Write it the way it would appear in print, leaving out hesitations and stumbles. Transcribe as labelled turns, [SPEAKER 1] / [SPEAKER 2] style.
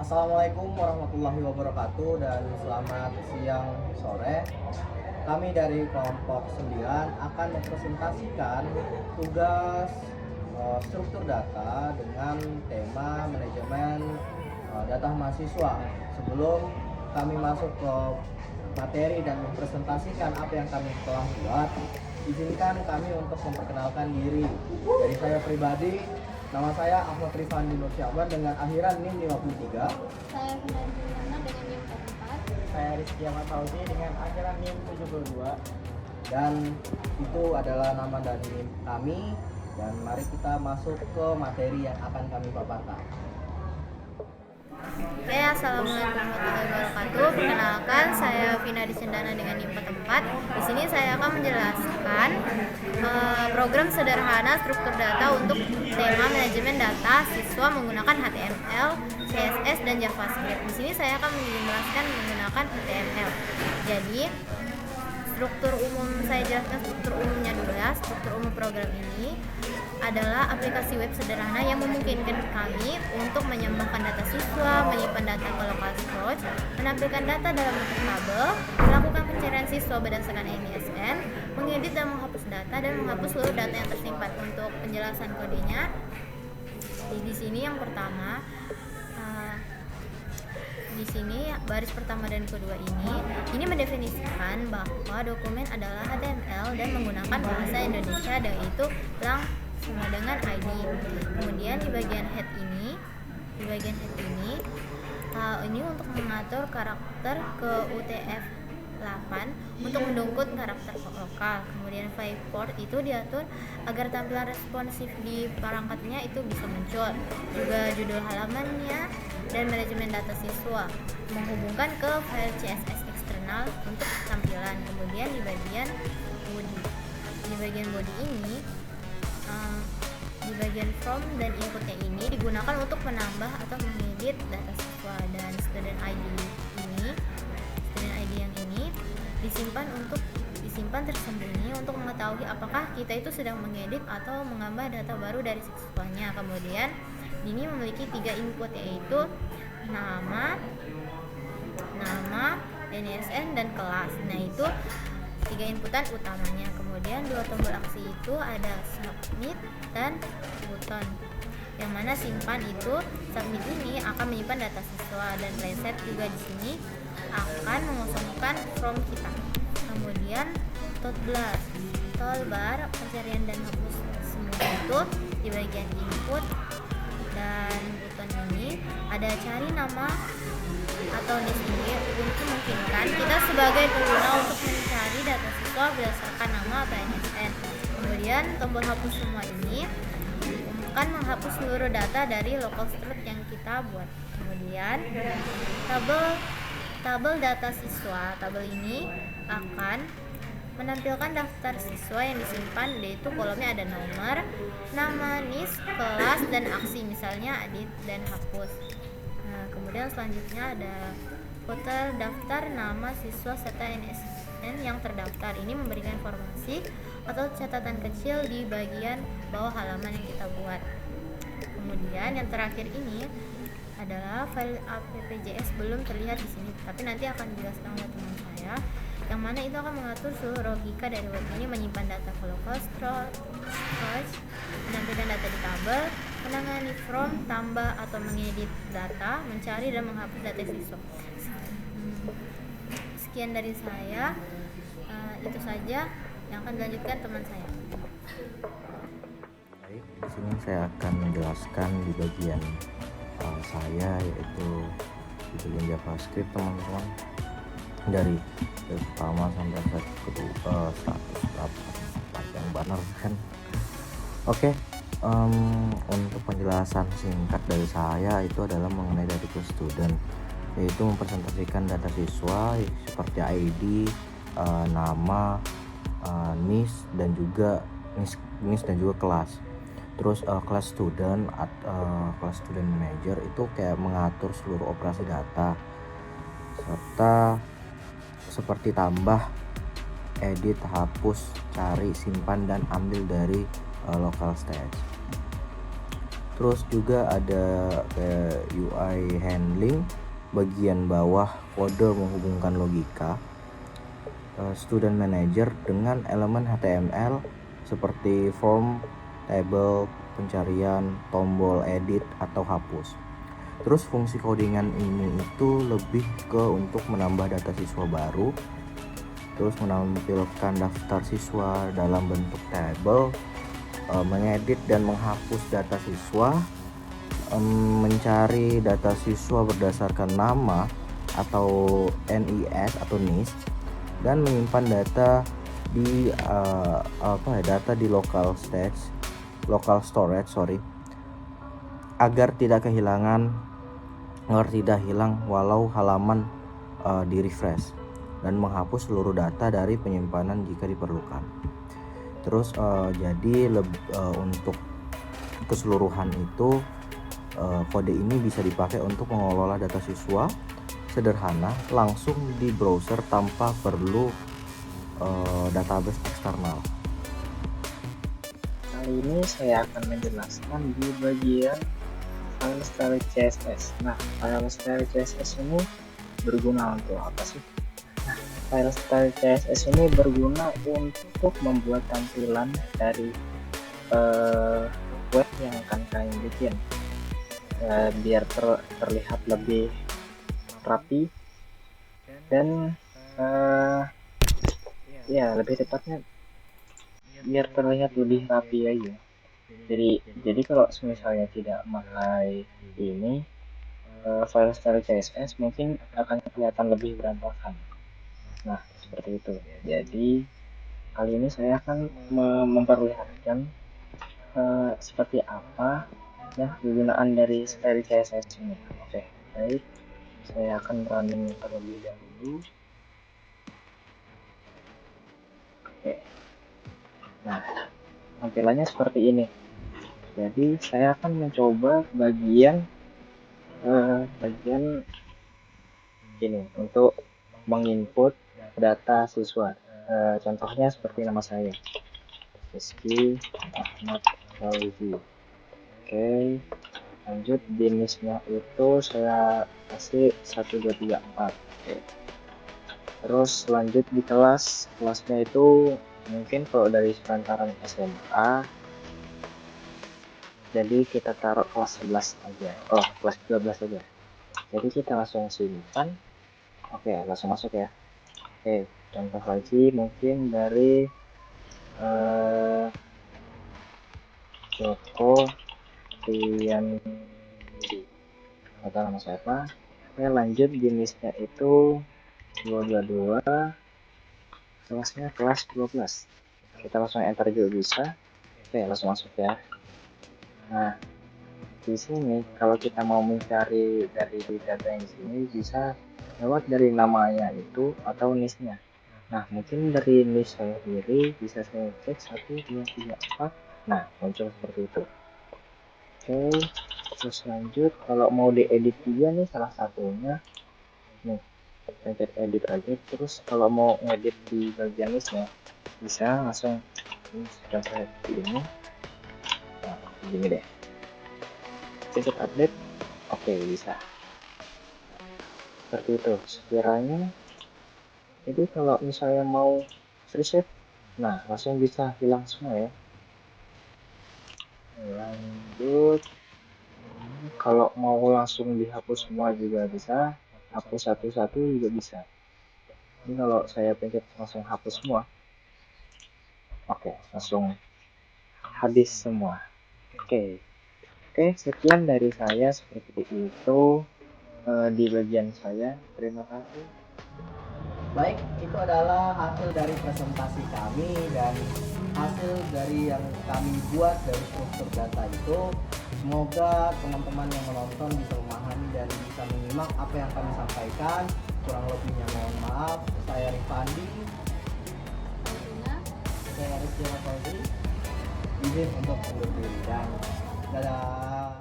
[SPEAKER 1] Assalamualaikum warahmatullahi wabarakatuh dan selamat siang sore. Kami dari kelompok 9 akan mempresentasikan tugas struktur data dengan tema manajemen data mahasiswa. Sebelum kami masuk ke materi dan mempresentasikan apa yang kami telah buat, izinkan kami untuk memperkenalkan diri. Dari saya pribadi, nama saya Ahmad Rifandi Nur Syahban dengan akhiran NIM 53.
[SPEAKER 2] Saya Finali Juliana dengan NIM 44.
[SPEAKER 3] Saya Rizky Ahmad Fauzi dengan akhiran NIM 72.
[SPEAKER 1] Dan itu adalah nama dan NIM kami. Dan mari kita masuk ke materi yang akan kami paparkan.
[SPEAKER 2] Oke, assalamualaikum warahmatullahi wabarakatuh. Perkenalkan, saya Vina Disendana dengan NIM 44. Di sini saya akan menjelaskan program sederhana struktur data untuk tema manajemen data siswa menggunakan HTML, CSS, dan JavaScript. Di sini saya akan menjelaskan menggunakan HTML. Jadi, saya jelaskan struktur umumnya dulu ya. Struktur umum program ini adalah aplikasi web sederhana yang memungkinkan kami untuk menyembahkan data siswa, menyimpan data ke local storage, menampilkan data dalam bentuk tabel, melakukan pencarian siswa berdasarkan ISBN, mengedit dan menghapus data, dan menghapus seluruh data yang tersimpan. Untuk penjelasan kodenya, di sini yang pertama, di sini baris pertama dan kedua ini mendefinisikan bahwa dokumen adalah HTML dan menggunakan bahasa Indonesia, yaitu lang sama dengan ID. Kemudian di bagian head ini ini untuk mengatur karakter ke UTF-8 untuk mendukung karakter lokal. Kemudian viewport itu diatur agar tampilan responsif di perangkatnya itu bisa muncul. Juga judul halamannya dan manajemen data siswa menghubungkan ke file CSS eksternal untuk tampilan. Kemudian di bagian body ini, di bagian from dan inputnya ini digunakan untuk menambah atau mengedit data siswa, dan student ID yang ini disimpan tersembunyi untuk mengetahui apakah kita itu sedang mengedit atau menambah data baru dari siswanya. Kemudian ini memiliki 3 input, yaitu nama, NISN, dan kelas. Nah, itu 3 inputan utamanya. Kemudian 2 tombol aksi itu ada submit dan button, yang mana simpan itu submit ini akan menyimpan data siswa, dan reset juga di sini akan mengosongkan from kita. Kemudian toolbar pencarian dan hapus semua itu di bagian input, dan button ini ada cari nama atau NIS ini untuk memungkinkan kita sebagai pengguna untuk mencari data siswa berdasarkan nama atau NISN. Kemudian tombol hapus semua ini akan menghapus seluruh data dari local storage yang kita buat. Kemudian tabel data siswa. Tabel ini akan menampilkan daftar siswa yang disimpan, yaitu kolomnya ada nomor, nama, NIS, kelas, dan aksi, misalnya edit dan hapus. Nah, kemudian selanjutnya ada footer daftar nama siswa serta NISN yang terdaftar. Ini memberikan informasi atau catatan kecil di bagian bawah halaman yang kita buat. Kemudian yang terakhir ini adalah file app.js, belum terlihat di sini, tapi nanti akan dijelaskan oleh teman saya, yang mana itu akan mengatur seluruh logika dari web ini, menyimpan data ke local storage, menampilkan data di tabel, menangani from, tambah atau mengedit data, mencari dan menghapus data siswa. Sekian dari saya, itu saja yang akan dilanjutkan teman saya.
[SPEAKER 4] Baik, di sini saya akan menjelaskan di bagian saya, yaitu di bagian JavaScript, teman-teman, dari pertama sampai kedua 100 yang benar kan. Oke, untuk penjelasan singkat dari saya itu adalah mengenai dari ke student, yaitu mempresentasikan data siswa seperti ID, nama, NIS dan juga kelas. Terus kelas student manager itu kayak mengatur seluruh operasi data, serta seperti tambah, edit, hapus, cari, simpan, dan ambil dari local storage. Terus juga ada kayak UI handling, bagian bawah kode menghubungkan logika, student manager dengan elemen HTML seperti form, table, pencarian, tombol edit atau hapus. Terus fungsi codingan ini itu lebih ke untuk menambah data siswa baru, terus menampilkan daftar siswa dalam bentuk table, mengedit dan menghapus data siswa, mencari data siswa berdasarkan nama atau NIS atau NIS, dan menyimpan data di data di local storage agar tidak hilang walau halaman di refresh, dan menghapus seluruh data dari penyimpanan jika diperlukan. Terus untuk keseluruhan itu kode ini bisa dipakai untuk mengelola data siswa sederhana langsung di browser tanpa perlu database eksternal.
[SPEAKER 3] Kali ini saya akan menjelaskan di bagian file style CSS. Nah, file style CSS ini berguna untuk apa sih? Nah, file style CSS ini berguna untuk membuat tampilan dari web yang akan kalian bikin, biar terlihat lebih rapi dan lebih tepatnya biar terlihat lebih rapi aja. Jadi kalau misalnya tidak memakai ini file style CSS mungkin akan kelihatan lebih berantakan. Nah, seperti itu. Jadi kali ini saya akan memperlihatkan seperti apa ya kegunaan dari style CSS ini. Oke, baik. Saya akan running terlebih dahulu. Oke. Nah, tampilannya seperti ini. Jadi saya akan mencoba bagian ini untuk menginput data siswa. Contohnya seperti nama saya, Rizky Ahmad Fauzi. Oke, lanjut jenisnya itu saya kasih 1 2 3 4. Oke. Terus lanjut di kelasnya itu mungkin kalau dari sepantaran SMA, jadi kita taruh kelas 11 aja, kelas 12 aja. Jadi kita langsung simpan. Oke, langsung masuk ya. Oke, contoh lagi mungkin dari Joko Rianji atau nama siapa. Oke, lanjut jenisnya itu 222, kelasnya kelas 12. Kita langsung enter juga bisa. Oke, langsung masuk ya. Nah, di sini kalau kita mau mencari dari data yang di sini bisa lewat dari namanya itu atau NIS-nya. Nah, mungkin dari NIS saya sendiri bisa saya cek 1 2 3 4. Nah, muncul seperti itu. Oke, terus lanjut kalau mau diedit juga nih salah satunya. Nih, pencet edit aja. Terus kalau mau ngedit di bagian NIS-nya bisa langsung ini sudah saya ini. Nah, begini deh. Pencet update. Oke, bisa. Seperti itu. Sekiranya jadi kalau misalnya mau reset, nah langsung bisa hilang semua ya. Lanjut, kalau mau langsung dihapus semua juga bisa, hapus satu-satu juga bisa. Ini kalau saya pencet langsung hapus semua, oke, langsung habis semua. Oke, sekian dari saya seperti itu di bagian saya. Terima kasih.
[SPEAKER 1] Baik, itu adalah hasil dari presentasi kami dan hasil dari yang kami buat dari struktur data itu. Semoga teman-teman yang menonton bisa memahami dan bisa menyimak apa yang kami sampaikan. Kurang lebihnya mohon maaf. Saya Rifandi. Saya Rizky Ahmad Fauzi. Izin untuk undur diri dan dadah.